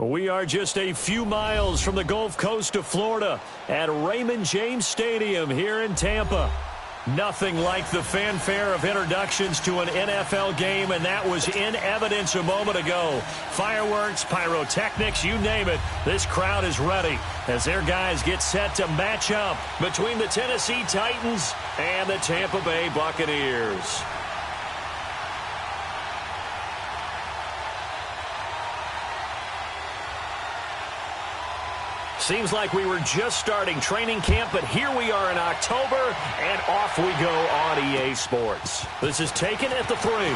We are just a few miles from the Gulf Coast of Florida at Raymond James Stadium here in Tampa. Nothing like the fanfare of introductions to an NFL game, and that was in evidence a moment ago. Fireworks, pyrotechnics, you name it. This crowd is ready as their guys get set to match up between the Tennessee Titans and the Tampa Bay Buccaneers. Seems like we were just starting training camp, but here we are in October, and off we go on EA Sports. This is taken at the 3. And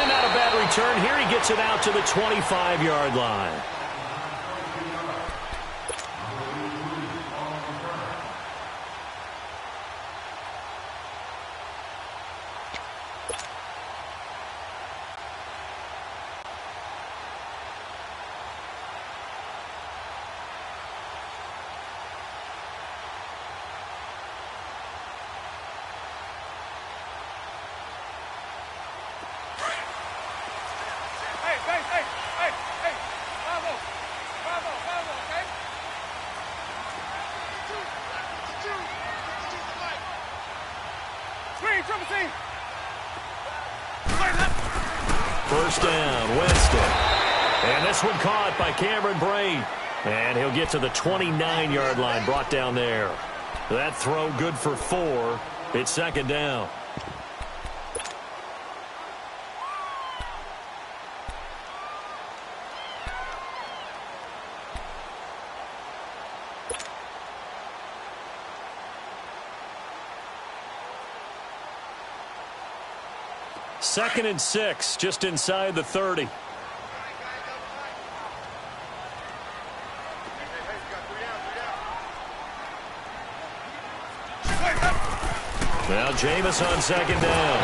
not a bad return. Here he gets it out to the 25-yard line. First down, Winston. And this one caught by Cameron Brate. And he'll get to the 29-yard line, brought down there. That throw good for 4. It's second down. Second and 6, just inside the 30. Now Jameis on second down.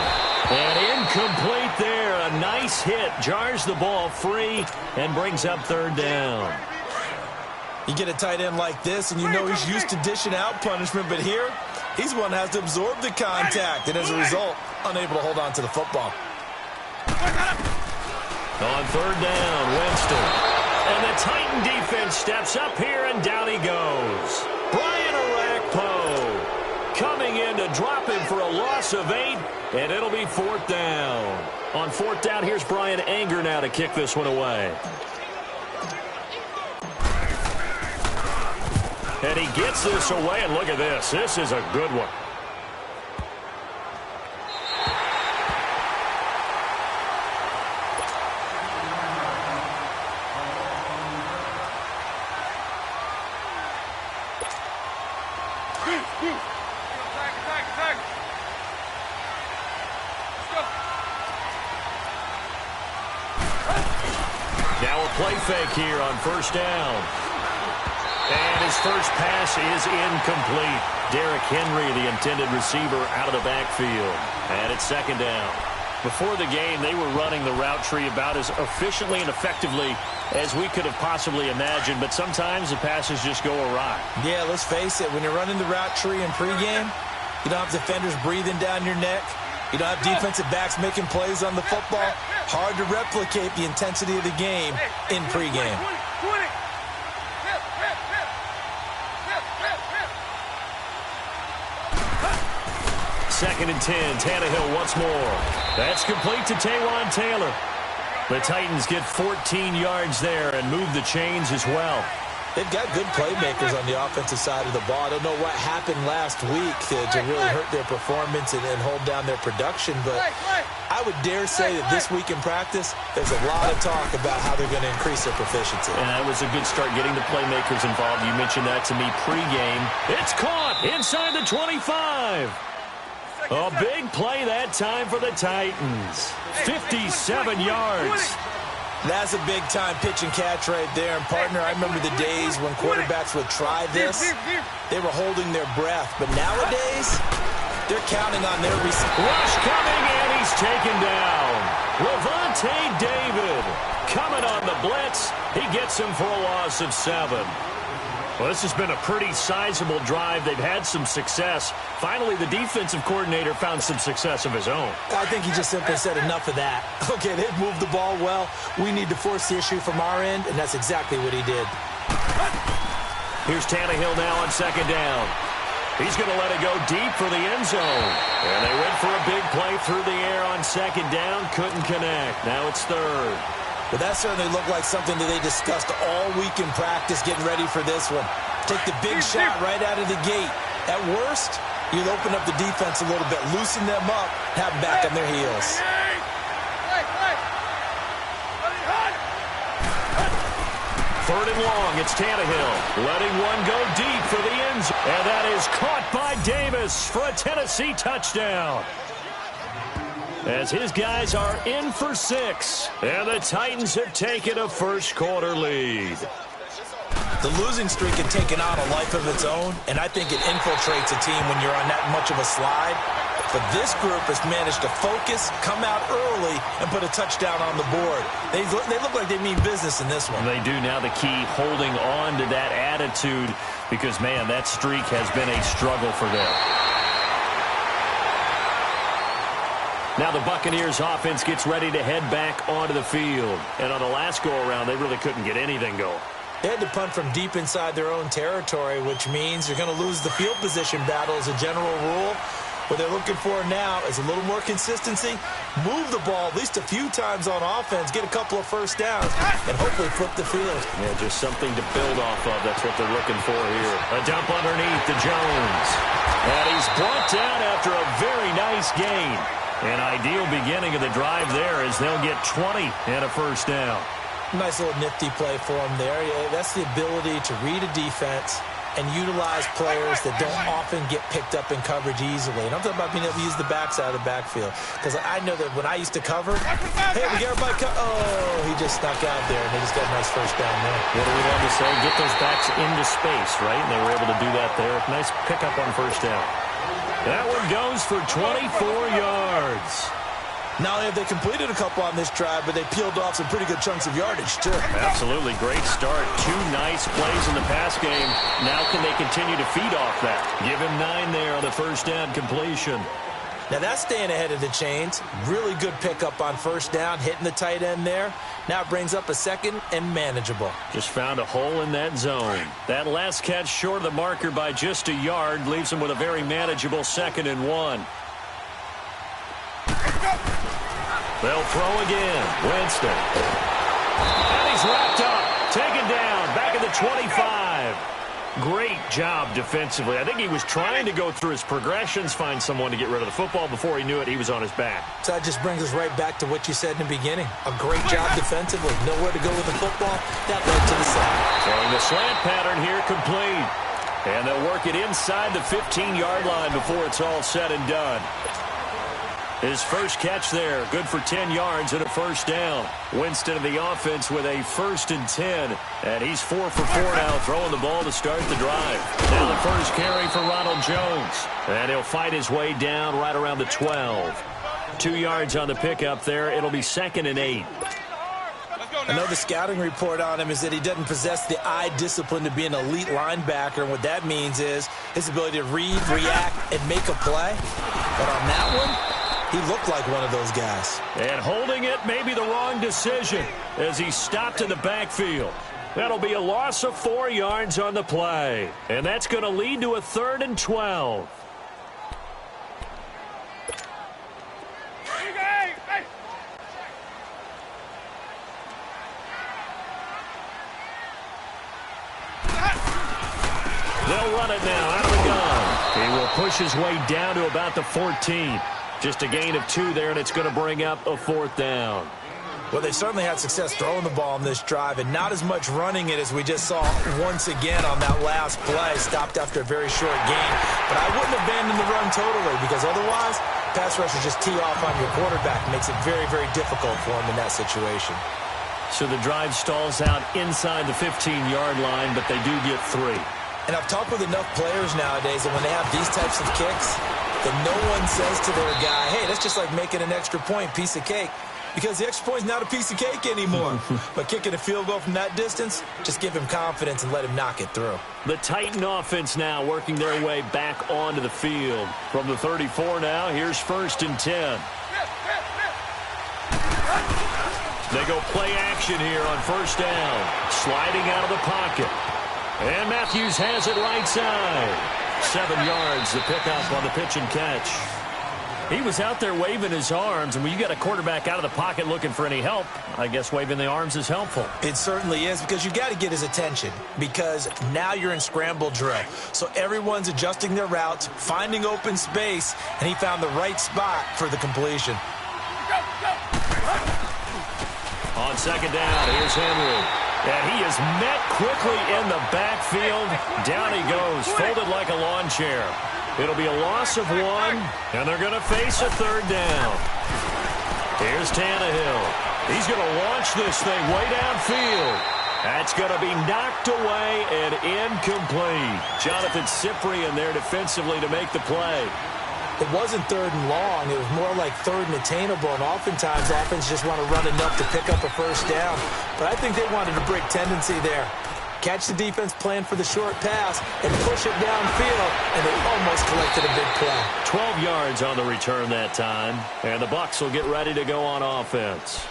And incomplete there. A nice hit. Jars the ball free and brings up third down. You get a tight end like this, and you know he's used to dishing out punishment, but here, he's one that has to absorb the contact, and as a result, unable to hold on to the football. On third down, Winston. And the Titan defense steps up here, and down he goes. Brian Orakpo coming in to drop him for a loss of 8, and it'll be fourth down. On fourth down, here's Brian Anger now to kick this one away. And he gets this away, and look at this. This is a good one. Now a play fake here on first down. And his first pass is incomplete. Derrick Henry, the intended receiver, out of the backfield. And it's second down. Before the game, they were running the route tree about as efficiently and effectively as we could have possibly imagined, but sometimes the passes just go awry. Yeah, let's face it, when you're running the route tree in pregame, you don't have defenders breathing down your neck. You don't have defensive backs making plays on the football. Hard to replicate the intensity of the game in pregame. Second and 10, Tannehill once more. That's complete to Taywan Taylor. The Titans get 14 yards there and move the chains as well. They've got good playmakers on the offensive side of the ball. I don't know what happened last week to really hurt their performance and hold down their production, but I would dare say that this week in practice, there's a lot of talk about how they're going to increase their proficiency. And that was a good start getting the playmakers involved. You mentioned that to me pregame. It's caught inside the 25. A big play that time for the Titans. 57 yards. That's a big-time pitch and catch right there. And, partner, I remember the days when quarterbacks would try this. They were holding their breath. But nowadays, they're counting on their receiver. Rush coming, and he's taken down. Levante David coming on the blitz. He gets him for a loss of 7. Well, this has been a pretty sizable drive. They've had some success. Finally, the defensive coordinator found some success of his own. I think he just simply said enough of that. Okay, they've moved the ball well. We need to force the issue from our end, and that's exactly what he did. Here's Tannehill now on second down. He's going to let it go deep for the end zone. And they went for a big play through the air on second down. Couldn't connect. Now it's third. Well, that certainly looked like something that they discussed all week in practice, getting ready for this one. Take the big shot right out of the gate. At worst, you'll open up the defense a little bit, loosen them up, have them back on their heels. Third and long, it's Tannehill letting one go deep for the end zone. And that is caught by Davis for a Tennessee touchdown. As his guys are in for 6. And the Titans have taken a first-quarter lead. The losing streak had taken on a life of its own, and I think it infiltrates a team when you're on that much of a slide. But this group has managed to focus, come out early, and put a touchdown on the board. They look like they mean business in this one. They do. Now the key, holding on to that attitude, because, man, that streak has been a struggle for them. Now the Buccaneers offense gets ready to head back onto the field. And on the last go-around, they really couldn't get anything going. They had to punt from deep inside their own territory, which means you're going to lose the field position battle as a general rule. What they're looking for now is a little more consistency, move the ball at least a few times on offense, get a couple of first downs, and hopefully flip the field. Yeah, just something to build off of. That's what they're looking for here. A dump underneath to Jones. And he's brought down after a very nice gain. An ideal beginning of the drive there as they'll get 20 and a first down. Nice little nifty play for him there. Yeah, that's the ability to read a defense and utilize players that don't often get picked up in coverage easily. And I'm talking about being able to use the backside of the backfield. Because I know that when I used to cover, hey, we get everybody oh, he just snuck out there, and they just got a nice first down there. What do we love to say? Get those backs into space, right? And they were able to do that there. Nice pickup on first down. That one goes for 24 yards. Not only have they completed a couple on this drive, but they peeled off some pretty good chunks of yardage, too. Absolutely. Great start. 2 nice plays in the pass game. Now can they continue to feed off that? Give him 9 there on the first down completion. Now that's staying ahead of the chains. Really good pickup on first down, hitting the tight end there. Now it brings up a second and manageable. Just found a hole in that zone. That last catch short of the marker by just a yard leaves him with a very manageable 2nd and 1. They'll throw again. Winston. And he's wrapped up. Taken down. Back at the 25. Great job defensively. I think he was trying to go through his progressions, find someone to get rid of the football. Before he knew it, he was on his back. So that just brings us right back to what you said in the beginning. A great job defensively. Nowhere to go with the football. That led to the side. Throwing the slant pattern here complete. And they'll work it inside the 15-yard line before it's all said and done. His first catch there, good for 10 yards and a first down. Winston of the offense with a 1st and 10. And he's 4 for 4 now, throwing the ball to start the drive. Now the first carry for Ronald Jones. And he'll fight his way down right around the 12. 2 yards on the pickup there. It'll be 2nd and 8. I know the scouting report on him is that he doesn't possess the eye discipline to be an elite linebacker. And what that means is his ability to read, react, and make a play. But on that one, he looked like one of those guys. And holding it may be the wrong decision as he stopped in the backfield. That'll be a loss of 4 yards on the play. And that's going to lead to a 3rd and 12. They'll run it now out of the gun. He will push his way down to about the 14. Just a gain of 2 there, and it's going to bring up a 4th down. Well, they certainly had success throwing the ball on this drive, and not as much running it as we just saw once again on that last play. Stopped after a very short gain. But I wouldn't abandon the run totally, because otherwise, pass rushers just tee off on your quarterback. Makes it very, very difficult for him in that situation. So the drive stalls out inside the 15-yard line, but they do get 3. And I've talked with enough players nowadays that when they have these types of kicks, that no one says to their guy, hey, that's just like making an extra point, piece of cake. because the extra point is not a piece of cake anymore. But kicking a field goal from that distance, just give him confidence and let him knock it through. The Titan offense now working their way back onto the field. From the 34 now, here's 1st and 10. They go play action here on 1st down. Sliding out of the pocket. And Matthews has it right side. 7 yards, the pickup on the pitch and catch. He was out there waving his arms, and when you got a quarterback out of the pocket looking for any help, I guess waving the arms is helpful. It certainly is, because you got to get his attention, because now you're in scramble drill. So everyone's adjusting their routes, finding open space, and he found the right spot for the completion. On 2nd down, here's Henry. And he is met quickly in the backfield. Down he goes, folded like a lawn chair. It'll be a loss of 1, and they're going to face a 3rd down. Here's Tannehill. He's going to launch this thing way downfield. That's going to be knocked away and incomplete. Jonathan Cyprien there defensively to make the play. It wasn't 3rd and long. It was more like 3rd and attainable, and oftentimes offense just want to run enough to pick up a 1st down. But I think they wanted to break tendency there. Catch the defense plan for the short pass and push it downfield, and they almost collected a big play. 12 yards on the return that time, and the Bucs will get ready to go on offense.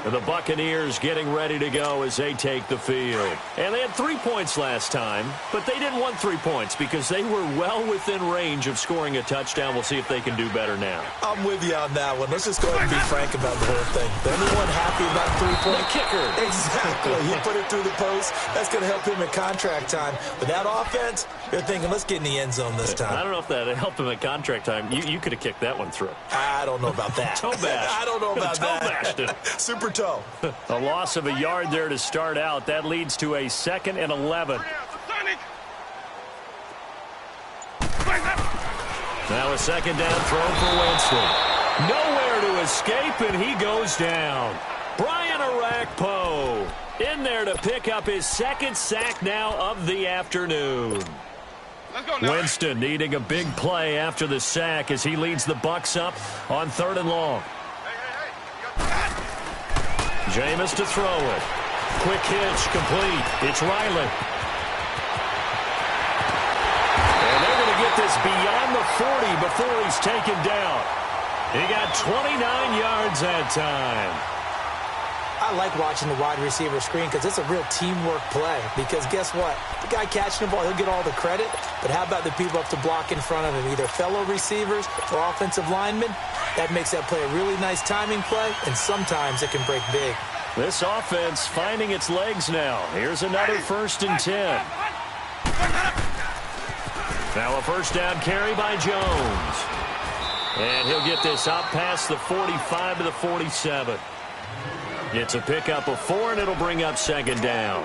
And the Buccaneers getting ready to go as they take the field. And they had 3 points last time, but they didn't want 3 points because they were well within range of scoring a touchdown. We'll see if they can do better now. I'm with you on that one. Let's just go ahead and be frank about the whole thing. Anyone happy about 3-point? The kicker. Exactly. He put it through the post. That's going to help him at contract time. But that offense, they're thinking, let's get in the end zone this time. I don't know if that helped him at contract time. You could have kicked that one through. I don't know about that. Toe bash. I don't know about that. Toe bashed it. Super toe. A loss of a yard there to start out. That leads to a 2nd and 11. Now a 2nd down throw for Winston. Nowhere to escape, and he goes down. Brian Arakpo in there to pick up his 2nd sack now of the afternoon. Winston needing a big play after the sack as he leads the Bucs up on 3rd and long. Jameis to throw it. Quick hitch, complete. It's Riley. And they're going to get this beyond the 40 before he's taken down. He got 29 yards that time. I like watching the wide receiver screen because it's a real teamwork play. Because guess what? The guy catching the ball, he'll get all the credit. But how about the people up to block in front of him? Either fellow receivers or offensive linemen. That makes that play a really nice timing play, and sometimes it can break big. This offense finding its legs now. Here's another 1st and 10. Now a 1st down carry by Jones. And he'll get this up past the 45 to the 47. It's a pickup of 4, and it'll bring up 2nd down.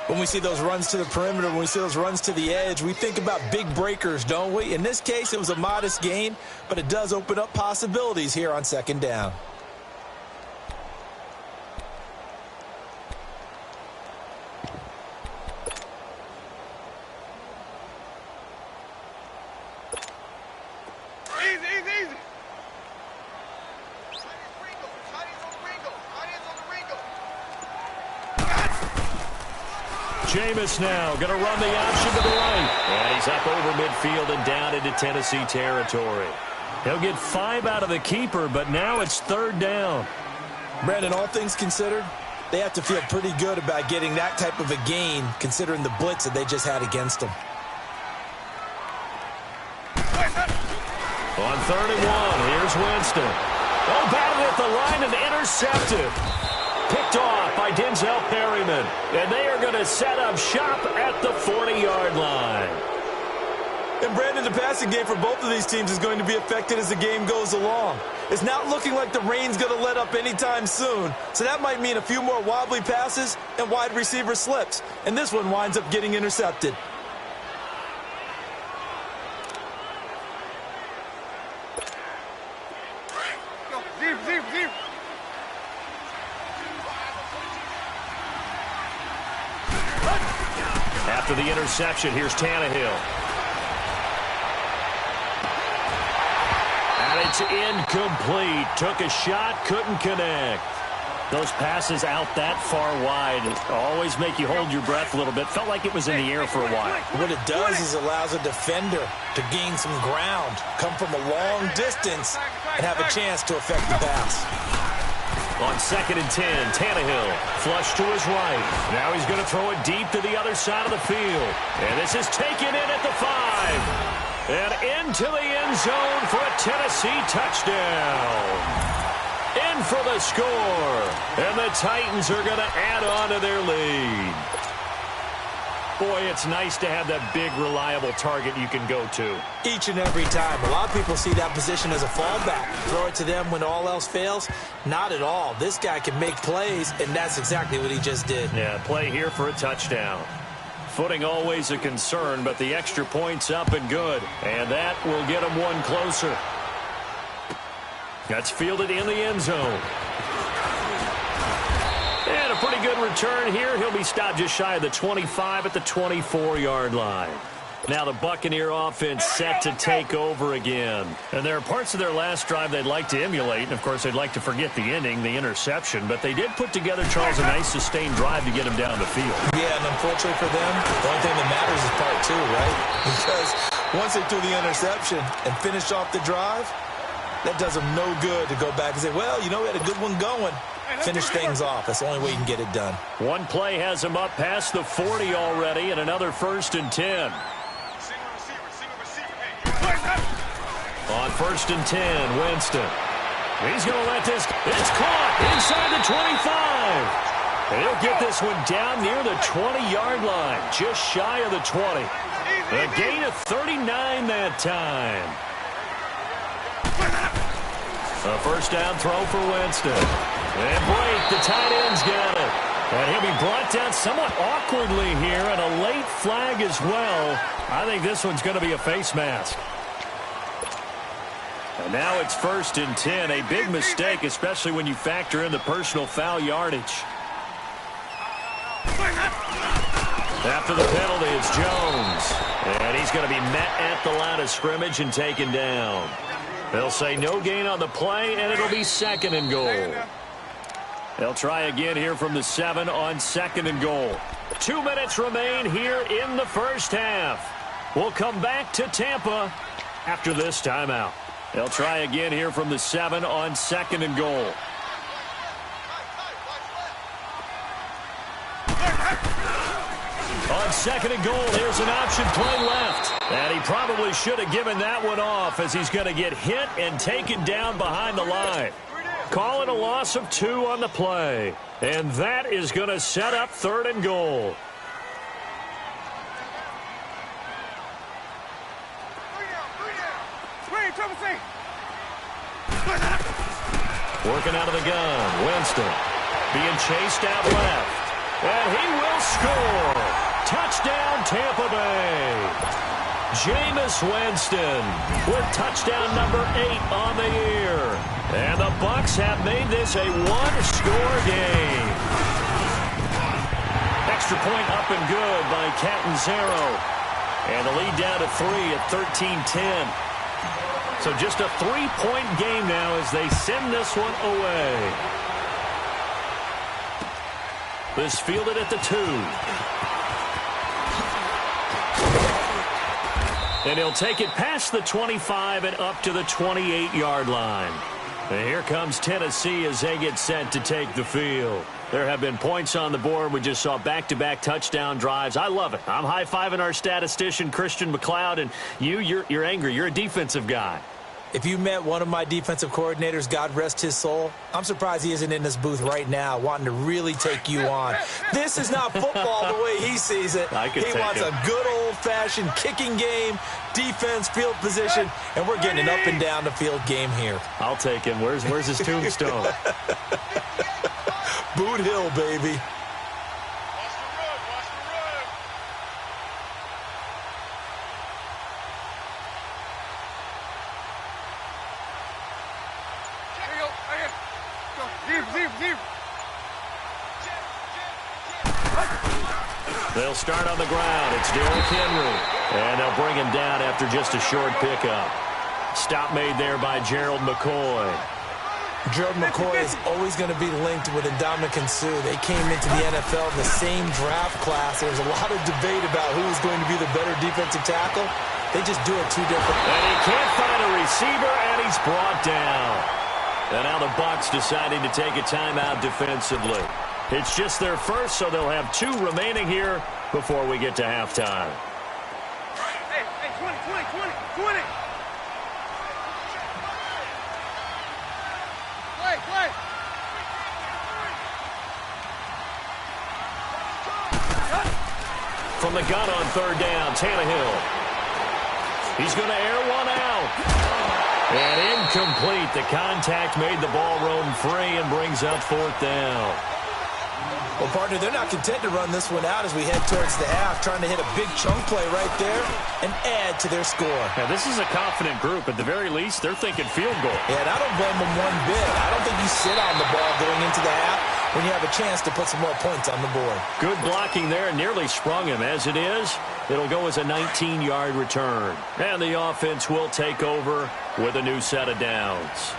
When we see those runs to the perimeter, when we see those runs to the edge, we think about big breakers, don't we? In this case, it was a modest gain, but it does open up possibilities here on 2nd down. Easy. Jameis now going to run the option to the right. And he's up over midfield and down into Tennessee territory. He'll get 5 out of the keeper, but now it's 3rd down. Brandon, all things considered, they have to feel pretty good about getting that type of a gain, considering the blitz that they just had against them. On 3rd and 1, here's Winston. Oh, batted at the line and intercepted. Picked off by Denzel Perryman. And they are going to set up shop at the 40-yard line. And, Brandon, the passing game for both of these teams is going to be affected as the game goes along. It's not looking like the rain's going to let up anytime soon. So that might mean a few more wobbly passes and wide receiver slips. And this one winds up getting intercepted. Deep. After the interception, here's Tannehill. And And it's incomplete. Took a shot, couldn't connect. Those passes out that far wide always make you hold your breath a little bit. Felt like it was in the air for a while. What it does is allows a defender to gain some ground, come from a long distance, and have a chance to affect the pass. On 2nd and 10, Tannehill flush to his right. Now he's going to throw it deep to the other side of the field. And this is taken in at the 5. And into the end zone for a Tennessee touchdown. In for the score. And the Titans are going to add on to their lead. Boy, it's nice to have that big, reliable target you can go to. Each and every time. A lot of people see that position as a fallback. Throw it to them when all else fails. Not at all. This guy can make plays, and that's exactly what he just did. Yeah, play here for a touchdown. Footing always a concern, but the extra point's up and good. And that will get him one closer. That's fielded in the end zone. And a pretty good return here. He'll be stopped just shy of the 25 at the 24-yard line. Now the Buccaneer offense set to take over again. And there are parts of their last drive they'd like to emulate. And, of course, they'd like to forget the ending, the interception. But they did put together, Charles, a nice sustained drive to get him down the field. Yeah, and unfortunately for them, the only thing that matters is part 2, right? Because once they threw the interception and finished off the drive, that does them no good to go back and say, well, you know, we had a good one going. Finish things off. That's the only way you can get it done. One play has him up past the 40 already, and another 1st and 10. On 1st and 10, Winston. He's going to let this. It's caught inside the 25. And he'll get this one down near the 20-yard line, just shy of the 20. A gain of 39 that time. A 1st down throw for Winston. And Blake, the tight end's got it. And he'll be brought down somewhat awkwardly here, and a late flag as well. I think this one's going to be a face mask. And now it's 1st and 10. A big mistake, especially when you factor in the personal foul yardage. After the penalty, it's Jones. And he's going to be met at the line of scrimmage and taken down. They'll say no gain on the play, and it'll be 2nd and goal. They'll try again here from the 7 on 2nd and goal. 2 minutes remain here in the first half. We'll come back to Tampa after this timeout. They'll try again here from the 7 on 2nd and goal. On 2nd and goal, here's an option play left. And he probably should have given that one off as he's going to get hit and taken down behind the line. Call it a loss of 2 on the play. And that is going to set up 3rd and goal. Working out of the gun, Winston being chased out left. And he will score. Touchdown, Tampa Bay. Jameis Winston with touchdown number 8 on the year. And the Bucs have made this a one-score game. Extra point up and good by Catanzaro. And the lead down to 3 at 13-10. So just a 3-point game now as they send this one away. This fielded at the 2. And he'll take it past the 25 and up to the 28-yard line. And here comes Tennessee as they get set to take the field. There have been points on the board. We just saw back-to-back touchdown drives. I love it. I'm high-fiving our statistician, Christian McLeod, and you're angry. You're a defensive guy. If you met one of my defensive coordinators, God rest his soul, I'm surprised he isn't in this booth right now wanting to really take you on. This is not football the way he sees it. He wants a good old-fashioned kicking game, defense, field position, and we're getting an up-and-down-the-field game here. I'll take him. Where's his tombstone? Boot Hill, baby. They'll start on the ground. It's Derrick Henry. And they'll bring him down after just a short pickup. Stop made there by Gerald McCoy. Gerald McCoy is always going to be linked with Ndamukong Suh. They came into the NFL in the same draft class. There's a lot of debate about who is going to be the better defensive tackle. They just do it two different. And he can't find a receiver, and he's brought down. And now the Bucs deciding to take a timeout defensively. It's just their first, so they'll have 2 remaining here before we get to halftime. Hey, 20. Play. From the gun on 3rd down, Tannehill. He's going to air one out. And incomplete. The contact made the ball roam free and brings up 4th down. Well, partner, they're not content to run this one out as we head towards the half, trying to hit a big chunk play right there and add to their score. Now, this is a confident group. At the very least, they're thinking field goal. Yeah, and I don't blame them one bit. I don't think you sit on the ball going into the half when you have a chance to put some more points on the board. Good blocking there, nearly sprung him. As it is, it'll go as a 19-yard return. And the offense will take over with a new set of downs.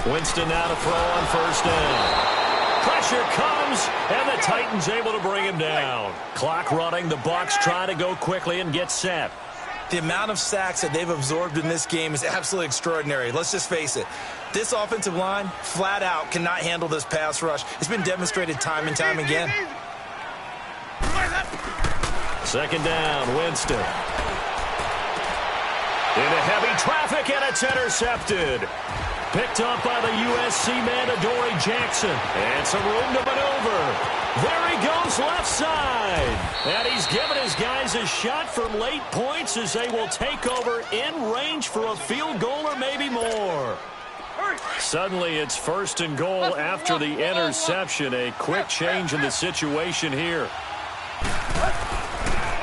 Winston now to throw on 1st down. Pressure comes, and the Titans able to bring him down. Clock running. The Bucs try to go quickly and get set. The amount of sacks that they've absorbed in this game is absolutely extraordinary. Let's just face it. This offensive line, flat out, cannot handle this pass rush. It's been demonstrated time and time again. 2nd down, Winston. Into heavy traffic, and it's intercepted. Picked up by the USC man, Adoree Jackson. And some room to maneuver. There he goes left side. And he's given his guys a shot for late points as they will take over in range for a field goal or maybe more. Suddenly it's 1st and goal after the interception. A quick change in the situation here.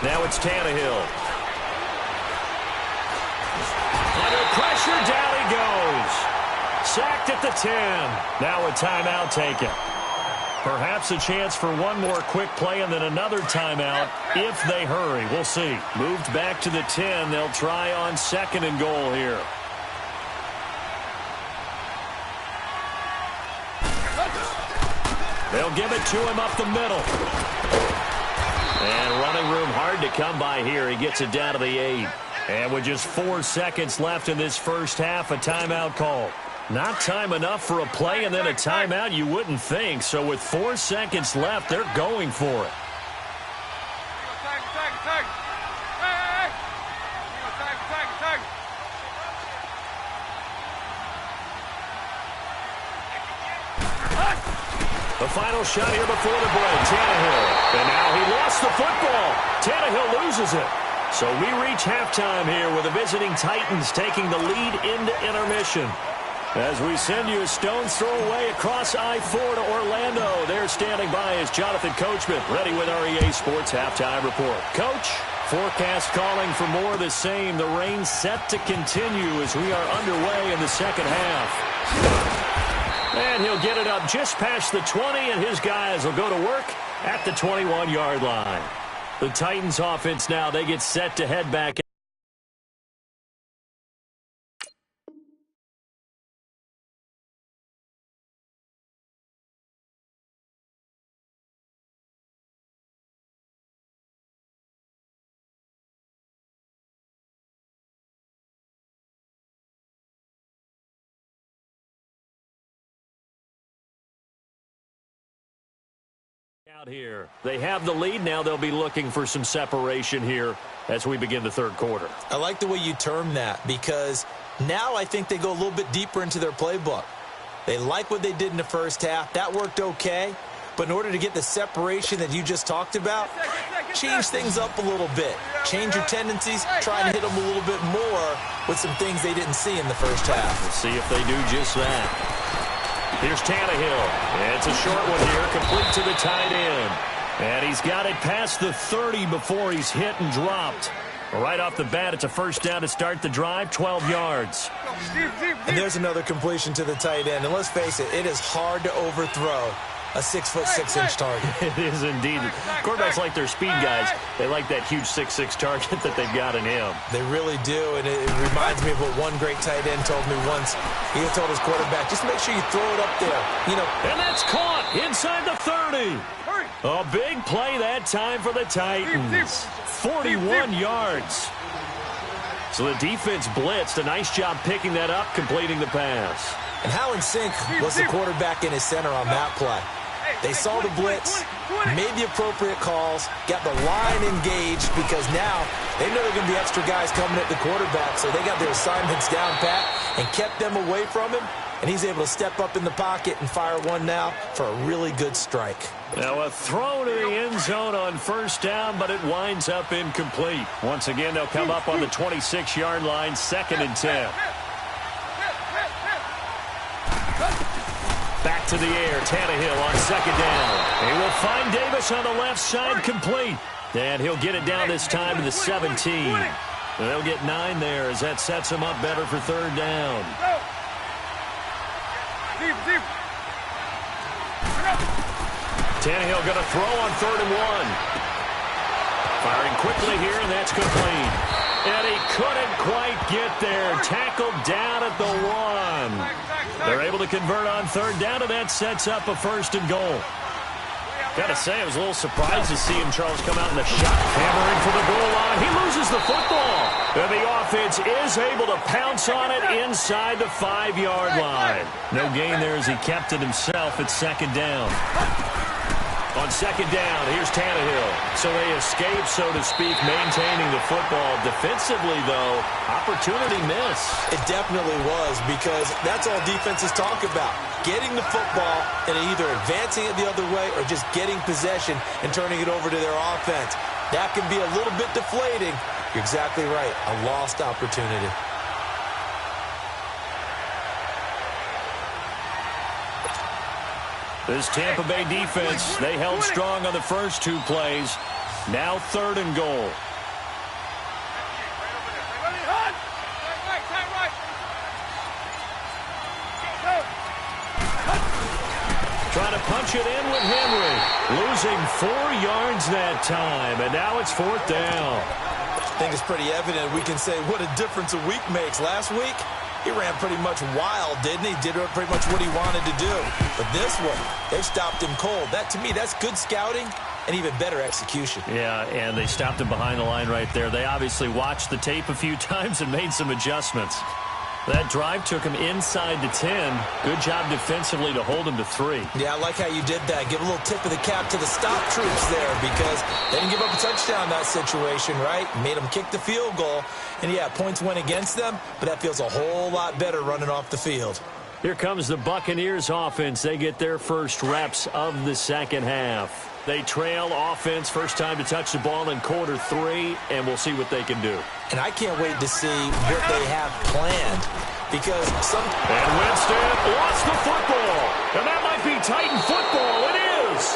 Now it's Tannehill. Under pressure, down he goes. Sacked at the 10. Now a timeout taken. Perhaps a chance for one more quick play and then another timeout if they hurry. We'll see. Moved back to the 10. They'll try on 2nd and goal here. They'll give it to him up the middle. And running room hard to come by here. He gets it down to the 8. And with just 4 seconds left in this first half, a timeout call. Not time enough for a play and then a timeout, you wouldn't think. So with 4 seconds left, they're going for it. The final shot here before the break, Tannehill. And now he lost the football. Tannehill loses it. So we reach halftime here with the visiting Titans taking the lead into intermission. As we send you a stone's throw away across I-4 to Orlando. There standing by is Jonathan Coachman, ready with REA Sports Halftime Report. Coach, forecast calling for more of the same. The rain set to continue as we are underway in the second half. And he'll get it up just past the 20, and his guys will go to work at the 21-yard line. The Titans offense now, they get set to head back. Out here. They have the lead. Now they'll be looking for some separation here as we begin the third quarter. I like the way you term that because now I think they go a little bit deeper into their playbook. They like what they did in the first half. That worked okay. But in order to get the separation that you just talked about, change things up a little bit. Change your tendencies. Try and hit them a little bit more with some things they didn't see in the first half. Let's see if they do just that. Here's Tannehill. It's a short one here, complete to the tight end. And he's got it past the 30 before he's hit and dropped. Right off the bat, it's a first down to start the drive, 12 yards. And there's another completion to the tight end. And let's face it, it is hard to overthrow a 6'6" target. It is indeed. Quarterbacks like their speed guys. They like that huge 6'6" target that they've got in him. They really do, and it reminds me of what one great tight end told me once. He told his quarterback, just make sure you throw it up there. And that's caught inside the 30. A big play that time for the Titans. 41 yards. So the defense blitzed. A nice job picking that up, completing the pass. And how in sync was the quarterback and his center on that play? They saw the blitz, made the appropriate calls, got the line engaged because now they know there are going to be extra guys coming at the quarterback, so they got their assignments down pat and kept them away from him, and he's able to step up in the pocket and fire one now for a really good strike. Now a throw to the end zone on first down, but it winds up incomplete. Once again, they'll come up on the 26-yard line, 2nd and 10. Back to the air, Tannehill on 2nd down. He will find Davis on the left side, complete. And he'll get it down this time to the 17. They'll get 9 there as that sets him up better for 3rd down. Tannehill going to throw on 3rd and 1. Firing quickly here, and that's complete. And he couldn't quite get there. Tackled down at the 1. They're able to convert on 3rd down, and that sets up a 1st and goal. Got to say, I was a little surprised to see him, Charles, come out in the shot, hammering for the goal line. He loses the football. And the offense is able to pounce on it inside the 5-yard line. No gain there as he kept it himself at 2nd down. On 2nd down, here's Tannehill. So they escape, so to speak, maintaining the football. Defensively, though, opportunity miss. It definitely was, because that's all defenses talk about. Getting the football and either advancing it the other way or just getting possession and turning it over to their offense. That can be a little bit deflating. You're exactly right. A lost opportunity. This Tampa Bay defense, they held strong on the first 2 plays. Now 3rd and goal. Trying to punch it in with Henry. Losing 4 yards that time, and now it's 4th down. I think it's pretty evident. We can say what a difference a week makes. Last week, he ran pretty much wild, didn't he? Did pretty much what he wanted to do. But this one, they stopped him cold. That, to me, that's good scouting and even better execution. Yeah, and they stopped him behind the line right there. They obviously watched the tape a few times and made some adjustments. That drive took him inside the 10. Good job defensively to hold him to 3. Yeah, I like how you did that. Give a little tip of the cap to the stop troops there, because they didn't give up a touchdown in that situation, right? Made them kick the field goal. And, yeah, points went against them, but that feels a whole lot better running off the field. Here comes the Buccaneers offense. They get their first reps of the 2nd half. They trail offense, first time to touch the ball in quarter 3, and we'll see what they can do. And I can't wait to see what they have planned, because And Winston lost the football, and that might be Titan football. It is.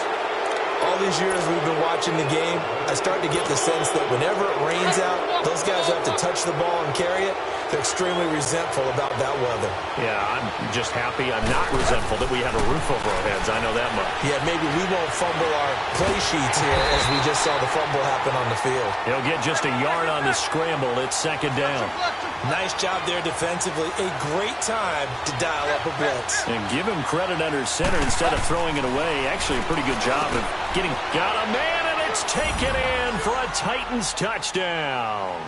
All these years we've been watching the game, I start to get the sense that whenever it rains out, those guys have to touch the ball and carry it. They're extremely resentful about that weather. Yeah, I'm just happy I'm not resentful that we have a roof over our heads. I know that much. Yeah, maybe we won't fumble our play sheets here as we just saw the fumble happen on the field. He'll get just a yard on the scramble. It's 2nd down. Nice job there defensively. A great time to dial up a blitz. And give him credit under center instead of throwing it away. Actually, a pretty good job of getting... Got a man, and it's taken in for a Titans touchdown.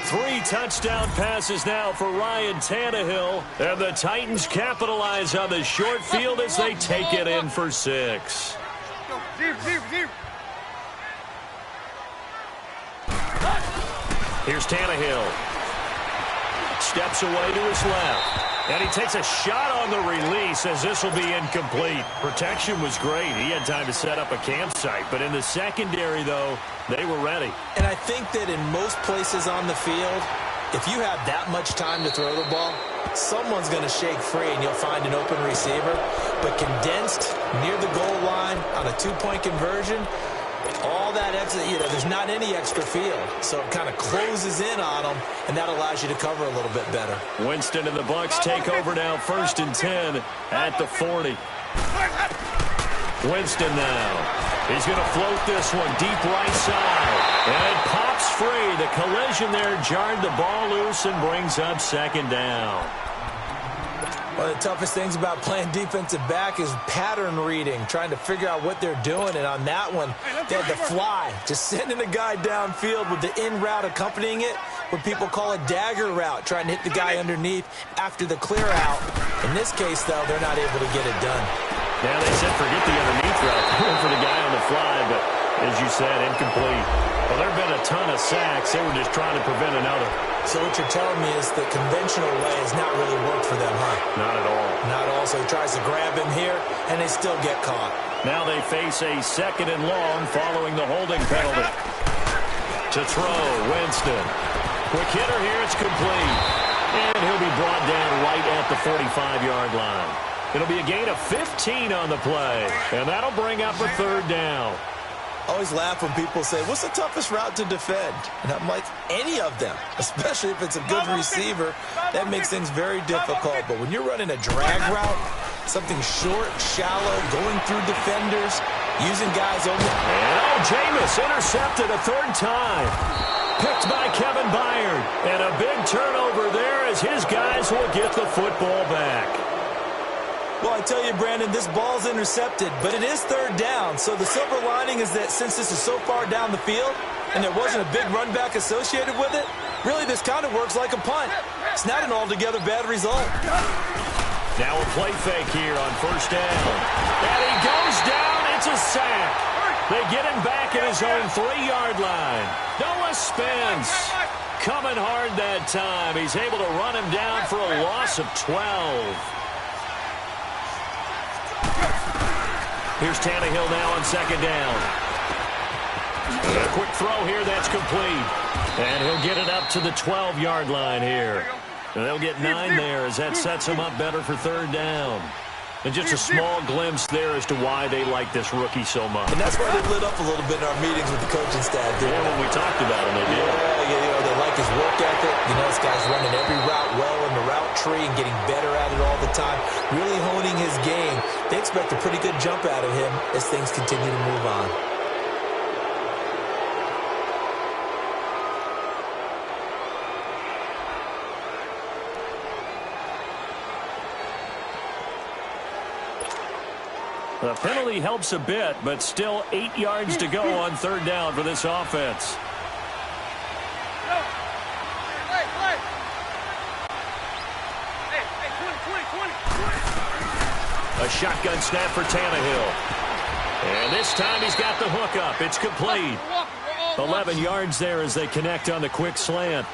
3 touchdown passes now for Ryan Tannehill. And the Titans capitalize on the short field as they take it in for 6. Here's Tannehill. Steps away to his left. And he takes a shot on the release as this will be incomplete. Protection was great. He had time to set up a campsite. But in the secondary, though, they were ready. And I think that in most places on the field, if you have that much time to throw the ball, someone's going to shake free and you'll find an open receiver. But condensed near the goal line on a 2-point conversion, all that extra, there's not any extra field. So it kind of closes in on them, and that allows you to cover a little bit better. Winston and the Bucs take over now, 1st and 10 at the 40. Winston now. He's going to float this one deep right side. And it pops free. The collision there jarred the ball loose and brings up second down. One of the toughest things about playing defensive back is pattern reading, trying to figure out what they're doing. And on that one, they had the fly, just sending a guy downfield with the in route accompanying it, what people call a dagger route, trying to hit the guy underneath after the clear out. In this case, though, they're not able to get it done. Yeah, they said forget the underneath route, going for the guy on the fly, but as you said, incomplete. Well, there have been a ton of sacks. They were just trying to prevent another. So what you're telling me is the conventional way has not really worked for them, huh? Not at all. Not at all. So he tries to grab him here, and they still get caught. Now they face a second and long following the holding penalty. To throw, Winston. Quick hitter here, it's complete. And he'll be brought down right at the 45-yard line. It'll be a gain of 15 on the play, and that'll bring up a third down. I always laugh when people say, what's the toughest route to defend? And I'm like, any of them, especially if it's a good receiver. That makes things very difficult. But when you're running a drag route, something short, shallow, going through defenders, using guys over. And Jameis intercepted a third time. Picked by Kevin Byard. And a big turnover there as his guys will get the football back. Well, I tell you, Brandon, this ball's intercepted, but it is third down. So the silver lining is that since this is so far down the field and there wasn't a big run back associated with it, really this kind of works like a punt. It's not an altogether bad result. Now a play fake here on first down. And he goes down. It's a sack. They get him back at his own 3-yard line. Noah Spence coming hard that time. He's able to run him down for a loss of 12. Here's Tannehill now on second down. And a quick throw here, that's complete. And he'll get it up to the 12-yard line here. And they'll get 9 there as that sets him up better for third down. And just a small glimpse there as to why they like this rookie so much. And that's why they lit up a little bit in our meetings with the coaching staff. Yeah, when we talked about him, they did. Yeah, they like his work ethic. You know, this guy's running every route well in the route tree and getting better at it all the time, really honing his game. They expect a pretty good jump out of him as things continue to move on. The penalty helps a bit, but still 8 yards to go on third down for this offense. A shotgun snap for Tannehill. And this time he's got the hook up. It's complete. 11 yards there as they connect on the quick slant.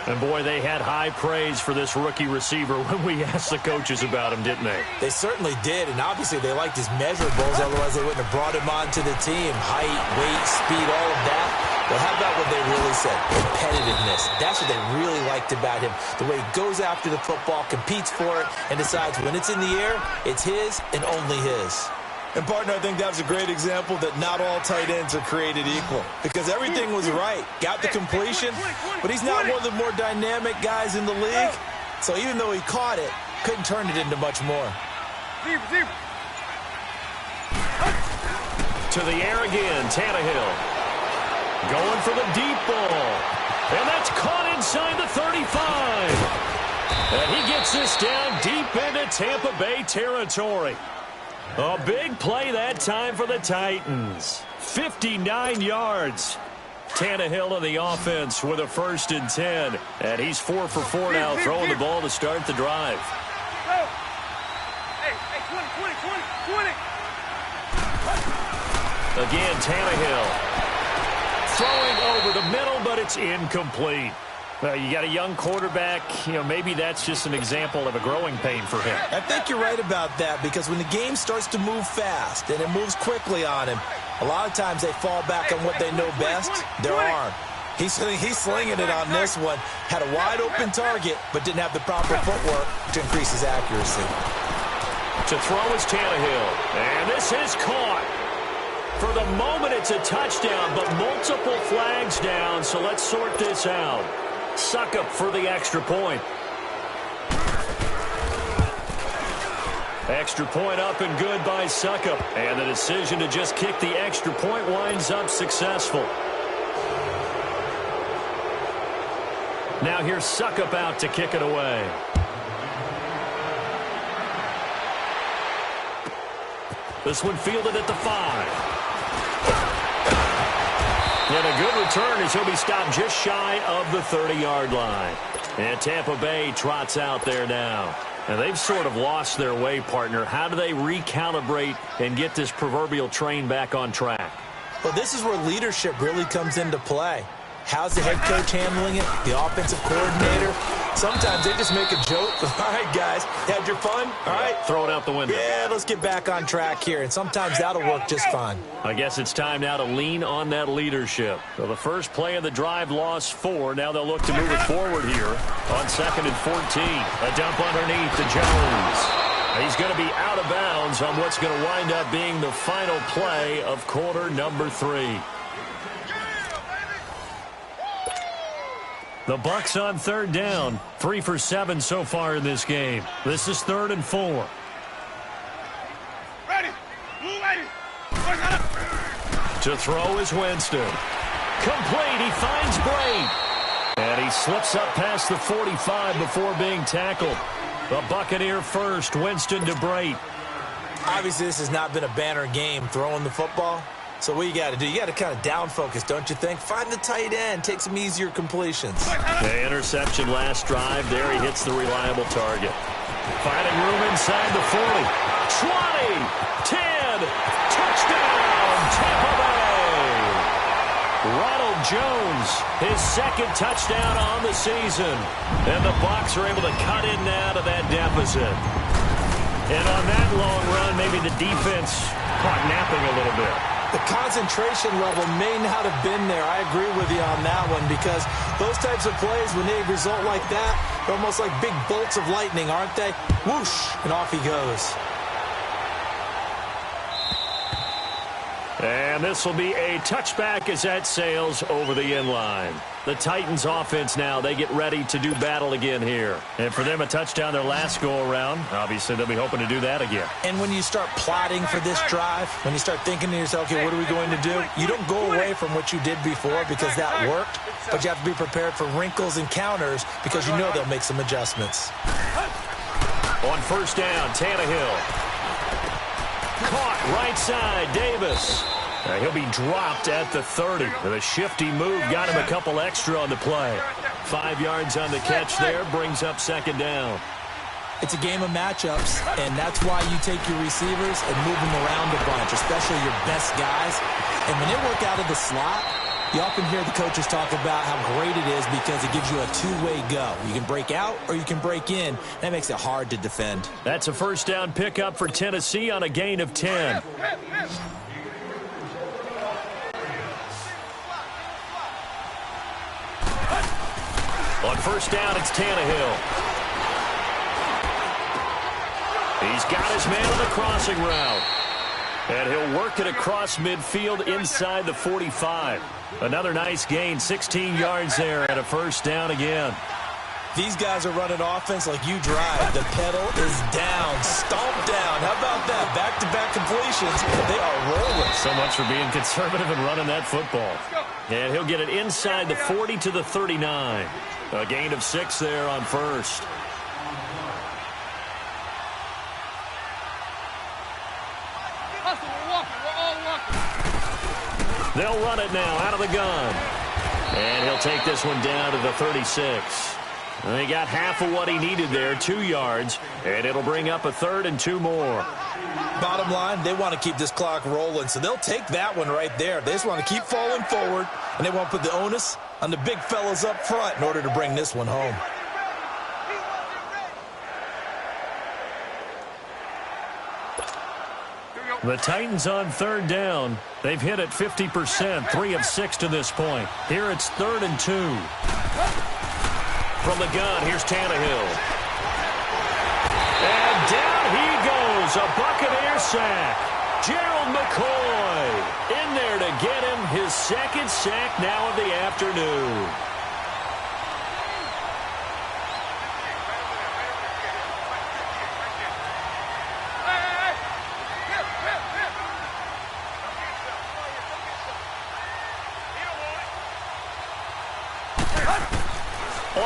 And, boy, they had high praise for this rookie receiver when we asked the coaches about him, didn't they? They certainly did, and obviously they liked his measurables, otherwise they wouldn't have brought him onto the team. Height, weight, speed, all of that. Well, how about what they really said? Competitiveness. That's what they really liked about him. The way he goes after the football, competes for it, and decides when it's in the air, it's his and only his. And, partner, I think that was a great example that not all tight ends are created equal. Because everything was right. Got the completion, but he's not one of the more dynamic guys in the league. So even though he caught it, couldn't turn it into much more. To the air again, Tannehill. Going for the deep ball. And that's caught inside the 35. And he gets this down deep into Tampa Bay territory. A big play that time for the Titans. 59 yards. Tannehill on the offense with a 1st and 10. And he's 4 for 4 now, throwing the ball to start the drive. Hey, 20. Again, Tannehill. Throwing over the middle, but it's incomplete. You got a young quarterback, maybe that's just an example of a growing pain for him. I think you're right about that, because when the game starts to move fast and it moves quickly on him, a lot of times they fall back on what they know best, their arm. He's slinging it on this one. Had a wide open target, but didn't have the proper footwork to increase his accuracy. To throw is Tannehill, and this is caught. For the moment, it's a touchdown, but multiple flags down, so let's sort this out. Suckup for the extra point. Extra point up and good by Suckup. And the decision to just kick the extra point winds up successful. Now here's Suckup out to kick it away. This one fielded at the 5. And a good return as he'll be stopped just shy of the 30-yard line. And Tampa Bay trots out there now. And they've sort of lost their way, partner. How do they recalibrate and get this proverbial train back on track? Well, this is where leadership really comes into play. How's the head coach handling it? The offensive coordinator? Sometimes they just make a joke. All right, guys, had your fun? All right. Throw it out the window. Yeah, let's get back on track here. And sometimes that'll work just fine. I guess it's time now to lean on that leadership. So the first play of the drive lost 4. Now they'll look to move it forward here on 2nd and 14. A dump underneath to Jones. He's going to be out of bounds on what's going to wind up being the final play of quarter number 3. The Bucs on 3rd down. 3 for 7 so far in this game. This is 3rd and 4. Ready. Ready. To throw is Winston. Complete. He finds Bray. And he slips up past the 45 before being tackled. The Buccaneer first. Winston to Bray. Obviously, this has not been a banner game throwing the football. So what you got to do, you got to kind of down focus, don't you think? Find the tight end, take some easier completions. The interception last drive. There he hits the reliable target. Finding room inside the 40. 20, 10, touchdown, Tampa Bay. Ronald Jones, his 2nd touchdown on the season. And the Bucs are able to cut in now to that deficit. And on that long run, maybe the defense caught napping a little bit. The concentration level may not have been there. I agree with you on that one because those types of plays, when they result like that, they're almost like big bolts of lightning, aren't they? Whoosh, and off he goes. And this will be a touchback as that sails over the end line. The Titans offense now, they get ready to do battle again here. And for them, a touchdown their last go-around. Obviously, they'll be hoping to do that again. And when you start plotting for this drive, when you start thinking to yourself, okay, what are we going to do? You don't go away from what you did before because that worked, but you have to be prepared for wrinkles and counters because you know they'll make some adjustments. On 1st down, Tannehill. Caught right side, Davis. He'll be dropped at the 30. The shifty move got him a couple extra on the play. 5 yards on the catch there, brings up 2nd down. It's a game of matchups, and that's why you take your receivers and move them around a bunch, especially your best guys. And when they work out of the slot, you often hear the coaches talk about how great it is because it gives you a two-way go. You can break out or you can break in. That makes it hard to defend. That's a 1st down pickup for Tennessee on a gain of 10. On 1st down, it's Tannehill. He's got his man on the crossing route. And he'll work it across midfield inside the 45. Another nice gain, 16 yards there and a 1st down again. These guys are running offense like you drive. The pedal is down, stomped down. How about that? Back-to-back completions. They are rolling. So much for being conservative and running that football. And he'll get it inside the 40 to the 39. A gain of 6 there on 1st. They'll run it now out of the gun. And he'll take this one down to the 36. And he got half of what he needed there, 2 yards. And it'll bring up a 3rd and 2 more. Bottom line, they want to keep this clock rolling, so they'll take that one right there. They just want to keep falling forward, and they want to put the onus on the big fellas up front in order to bring this one home. The Titans on 3rd down. They've hit it 50%, 3 of 6 to this point. Here it's 3rd and 2. From the gun, here's Tannehill. And down he goes, a Buccaneer sack. Gerald McCoy in there to get him his 2nd sack now of the afternoon.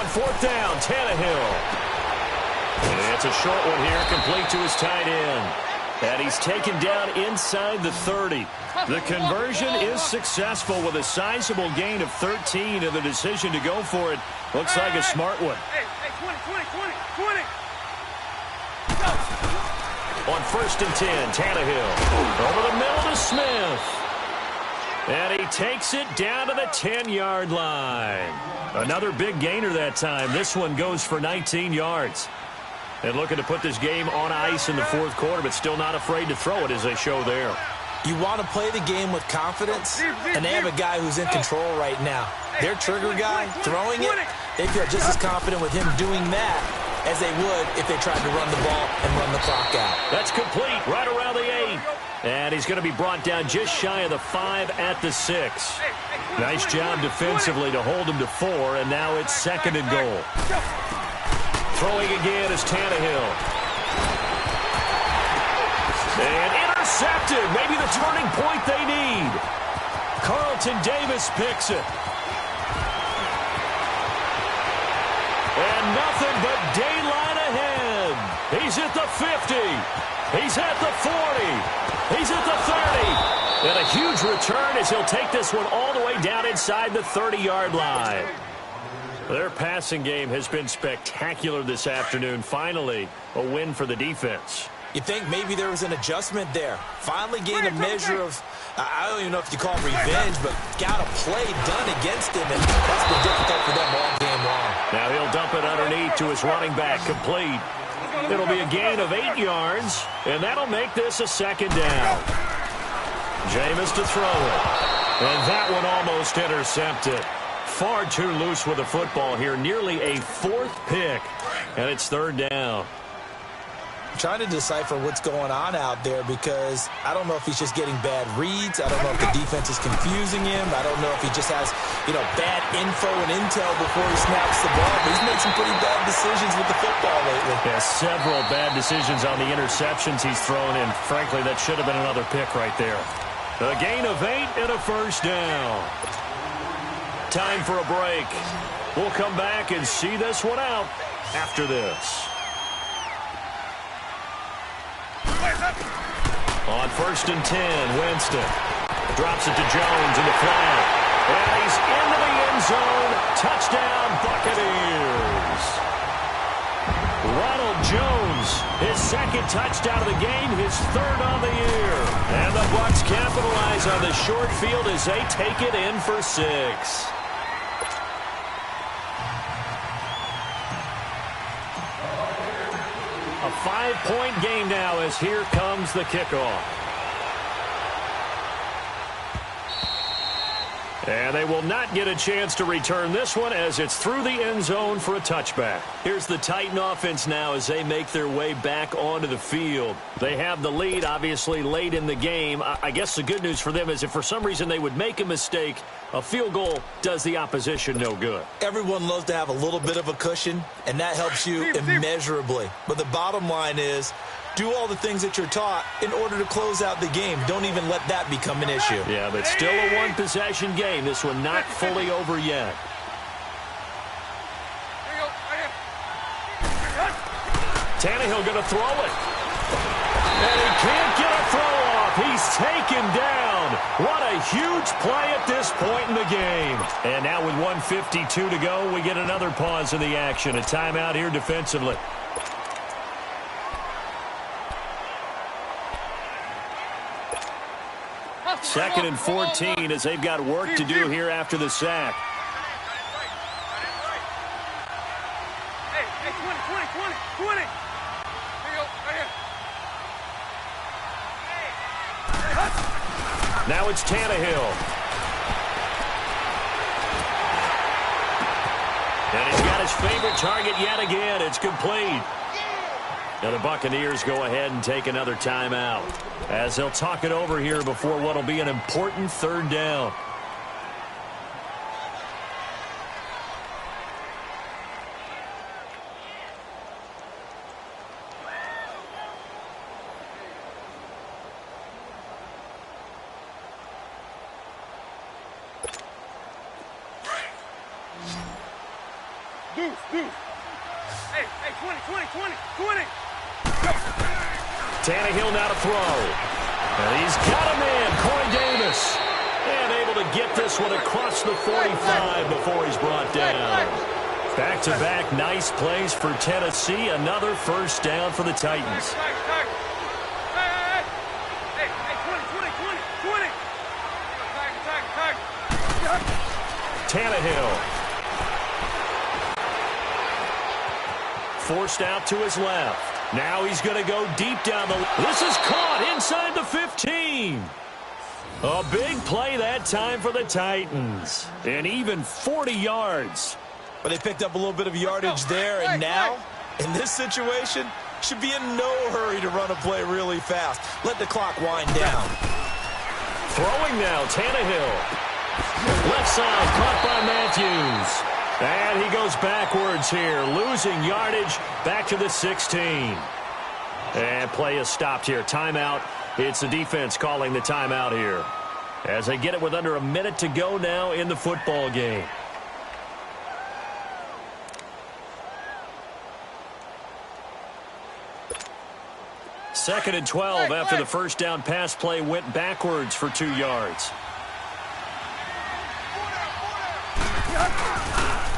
fourth down, Tannehill. It's a short one here, complete to his tight end. And he's taken down inside the 30. The conversion is successful with a sizable gain of 13, and the decision to go for it looks like a smart one. Hey, 20. On 1st and 10, Tannehill over the middle to Smith. And he takes it down to the 10-yard line. Another big gainer that time. This one goes for 19 yards. And looking to put this game on ice in the fourth quarter, but still not afraid to throw it as they show there. You want to play the game with confidence, and they have a guy who's in control right now. Their trigger guy, throwing it, they feel just as confident with him doing that as they would if they tried to run the ball and run the clock out. That's complete right around the 8. And he's going to be brought down just shy of the 5 at the 6. Nice job defensively to hold him to 4, and now it's 2nd and goal. Throwing again is Tannehill. And intercepted. Maybe the turning point they need. Carlton Davis picks it. And nothing but daylight ahead. He's at the 50. He's at the 40. He's at the 30. And a huge return as he'll take this one all the way down inside the 30-yard line. Their passing game has been spectacular this afternoon. Finally, a win for the defense. You think maybe there was an adjustment there. Finally gained a measure of, I don't even know if you call it revenge, but got a play done against him, and that's been difficult for them all game long. Now he'll dump it underneath to his running back, complete. It'll be a gain of 8 yards, and that'll make this a 2nd down. Jameis to throw it. And that one almost intercepted. Far too loose with the football here. Nearly a 4th pick. And it's 3rd down. I'm trying to decipher what's going on out there because I don't know if he's just getting bad reads. I don't know if the defense is confusing him. I don't know if he just has, bad info and intel before he snaps the ball. But he's made some pretty bad decisions with the football lately. Yeah, several bad decisions on the interceptions he's thrown, and frankly, that should have been another pick right there. A gain of 8 and a 1st down. Time for a break. We'll come back and see this one out after this. On 1st and 10, Winston drops it to Jones in the flat. And he's into the end zone. Touchdown, Buccaneers. Ronald Jones, his 2nd touchdown of the game, his 3rd on the year. And the Bucs capitalize on the short field as they take it in for 6. A 5-point game now as here comes the kickoff. And they will not get a chance to return this one as it's through the end zone for a touchback. Here's the Titan offense now as they make their way back onto the field. They have the lead, obviously, late in the game. I guess the good news for them is if for some reason they would make a mistake, a field goal does the opposition no good. Everyone loves to have a little bit of a cushion, and that helps you immeasurably. But the bottom line is, do all the things that you're taught in order to close out the game. Don't even let that become an issue. Yeah, but still a one-possession game. This one not fully over yet. Tannehill going to throw it. And he can't get a throw off. He's taken down. What a huge play at this point in the game. And now with 1:52 to go, we get another pause in the action. A timeout here defensively. Second and 14 as they've got work to do here after the sack. Hey, 20. Now it's Tannehill. And he's got his favorite target yet again. It's complete. Now the Buccaneers go ahead and take another timeout as they'll talk it over here before what will be an important 3rd down. Deuce. 20. Tannehill now to throw. And he's got a man, Corey Davis. And able to get this one across the 45 before he's brought down. Back-to-back nice plays for Tennessee. Another first down for the Titans. Tannehill. Forced out to his left. Now he's going to go deep down the... This is caught inside the 15. A big play that time for the Titans. And even 40 yards. But they picked up a little bit of yardage there, and now, in this situation, should be in no hurry to run a play really fast. Let the clock wind down. Throwing now, Tannehill. Left side, caught by Matthews. And he goes backwards here, losing yardage back to the 16. And play is stopped here. Timeout. It's the defense calling the timeout here. As they get it with under a minute to go now in the football game. Second and 12 after the first down pass play went backwards for 2 yards.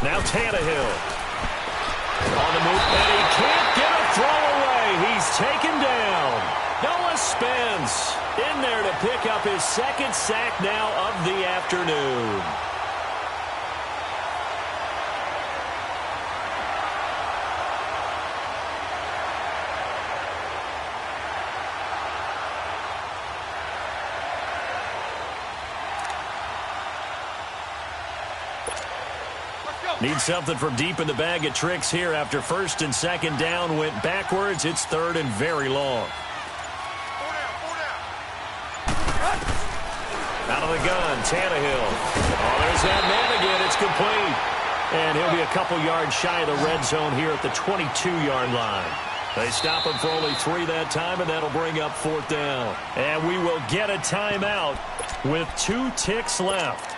Now Tannehill. On the move, and he can't get a throw away. He's taken down. Noah Spence in there to pick up his second sack now of the afternoon. Need something from deep in the bag of tricks here after first and second down went backwards. It's third and very long. Out of the gun, Tannehill. Oh, there's that man again. It's complete. And he'll be a couple yards shy of the red zone here at the 22-yard line. They stop him for only 3 that time, and that'll bring up fourth down. And we will get a timeout with 2 ticks left.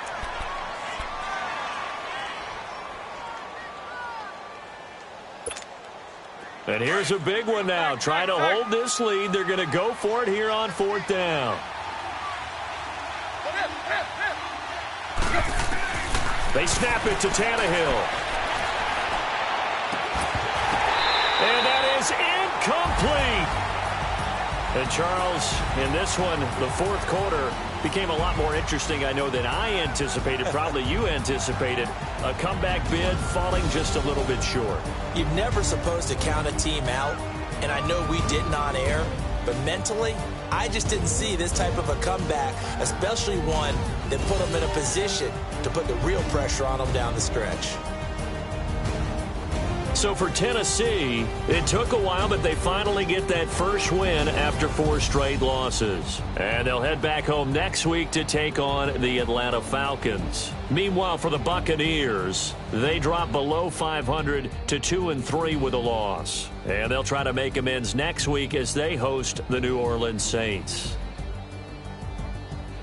And here's a big one now. Trying to hold this lead. They're going to go for it here on fourth down. They snap it to Tannehill. And that is incomplete. And Charles, in this one, the fourth quarter became a lot more interesting, I know, than I anticipated. Probably you anticipated. A comeback bid falling just a little bit short. You're never supposed to count a team out, and I know we didn't on air, but mentally, I just didn't see this type of a comeback, especially one that put them in a position to put the real pressure on them down the stretch. So for Tennessee, it took a while, but they finally get that first win after 4 straight losses. And they'll head back home next week to take on the Atlanta Falcons. Meanwhile, for the Buccaneers, they drop below 500 to 2-3 with a loss. And they'll try to make amends next week as they host the New Orleans Saints.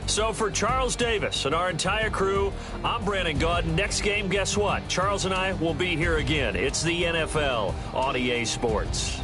So for Charles Davis and our entire crew, I'm Brandon Gaudin. Next game, guess what? Charles and I will be here again. It's the NFL on EA Sports.